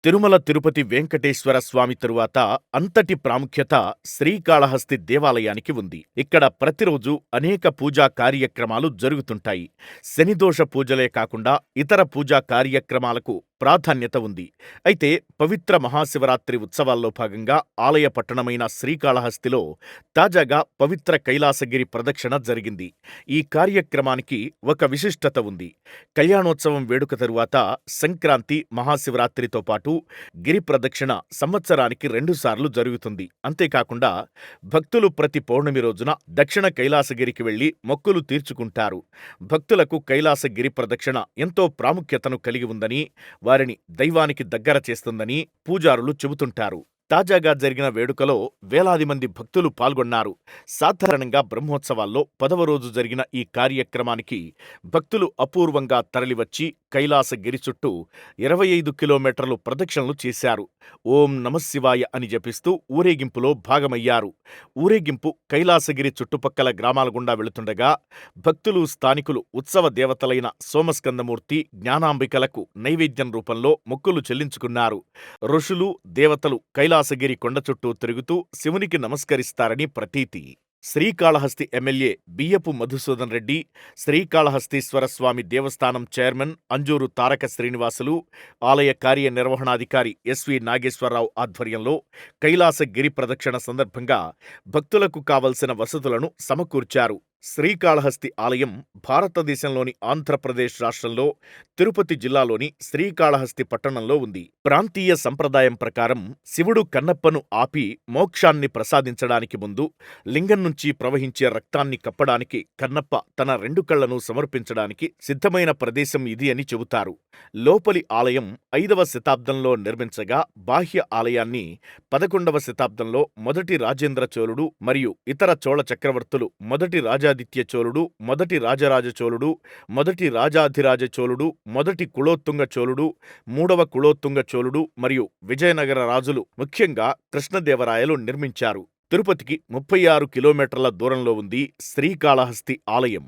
తిరుమల తిరుపతి వెంకటేశ్వర స్వామి తరువాత అంతటి ప్రాముఖ్యత శ్రీకాళహస్తి దేవాలయానికి ఉంది. ఇక్కడ ప్రతిరోజు అనేక పూజా కార్యక్రమాలు జరుగుతుంటాయి. శనిదోష పూజలే కాకుండా ఇతర పూజా కార్యక్రమాలకు ప్రాధాన్యత ఉంది. అయితే పవిత్ర మహాశివరాత్రి ఉత్సవాల్లో భాగంగా ఆలయ పట్టణమైన శ్రీకాళహస్తిలో తాజాగా పవిత్ర కైలాసగిరి ప్రదక్షిణ జరిగింది. ఈ కార్యక్రమానికి ఒక విశిష్టత ఉంది. కళ్యాణోత్సవం వేడుక తరువాత సంక్రాంతి, మహాశివరాత్రితో పాటు గిరి ప్రదక్షిణ సంవత్సరానికి 2 సార్లు జరుగుతుంది. అంతేకాకుండా భక్తులు ప్రతి పౌర్ణమి రోజున దక్షిణ కైలాసగిరికి వెళ్లి మొక్కులు తీర్చుకుంటారు. భక్తులకు కైలాసగిరి ప్రదక్షిణ ఎంతో ప్రాముఖ్యతను కలిగి ఉందని, వారిని దైవానికి దగ్గర చేస్తుందని పూజారులు చెబుతుంటారు. తాజాగా జరిగిన వేడుకలో వేలాది మంది భక్తులు పాల్గొన్నారు. సాధారణంగా బ్రహ్మోత్సవాల్లో 10వ రోజు జరిగిన ఈ కార్యక్రమానికి భక్తులు అపూర్వంగా తరలివచ్చి కైలాసగిరి చుట్టూ 25 కిలోమీటర్లు ప్రదక్షిణలు చేశారు. ఓం నమఃశివాయ అని జపిస్తూ ఊరేగింపులో భాగమయ్యారు. ఊరేగింపు కైలాసగిరి చుట్టుపక్కల గ్రామాల గుండా వెళుతుండగా భక్తులు, స్థానికులు ఉత్సవ దేవతలైన సోమస్కందమూర్తి, జ్ఞానాంబికలకు నైవేద్యం రూపంలో మొక్కులు చెల్లించుకున్నారు. ఋషులు, దేవతలు కైలాసగిరి కొండ చుట్టూ తిరుగుతూ శివునికి నమస్కరిస్తారని ప్రతీతి. శ్రీకాళహస్తి ఎమ్మెల్యే బియ్యపు మధుసూదన్ రెడ్డి, శ్రీకాళహస్తీశ్వర స్వామి దేవస్థానం చైర్మన్ అంజూరు తారక శ్రీనివాసులు, ఆలయ కార్యనిర్వహణాధికారి ఎస్వి నాగేశ్వరరావు ఆధ్వర్యంలో కైలాసగిరి ప్రదక్షిణ సందర్భంగా భక్తులకు కావలసిన వసతులను సమకూర్చారు. శ్రీకాళహస్తి ఆలయం భారతదేశంలోని ఆంధ్రప్రదేశ్ రాష్ట్రంలో తిరుపతి జిల్లాలోని శ్రీకాళహస్తి పట్టణంలో ఉంది. ప్రాంతీయ సంప్రదాయం ప్రకారం శివుడు కన్నప్పను ఆపి మోక్షాన్ని ప్రసాదించడానికి ముందు లింగం నుంచి ప్రవహించే రక్తాన్ని కప్పడానికి కన్నప్ప తన 2 కళ్లను సమర్పించడానికి సిద్ధమైన ప్రదేశం ఇది అని చెబుతారు. లోపలి ఆలయం 5వ శతాబ్దంలో నిర్మించగా బాహ్య ఆలయాన్ని 11వ శతాబ్దంలో మొదటి రాజేంద్ర చోళుడు మరియు ఇతర చోళ చక్రవర్తులు మొదటి రాజాదిత్య చోళుడు, మొదటి రాజరాజ చోళుడు, మొదటి రాజాధిరాజ చోళుడు, మొదటి కులోత్తుంగ చోళుడు, 3వ కులోత్తుంగ చోళుడు మరియు విజయనగర రాజులు ముఖ్యంగా కృష్ణదేవరాయలు నిర్మించారు. తిరుపతికి 36 కిలోమీటర్ల దూరంలో ఉంది శ్రీకాళహస్తి ఆలయం.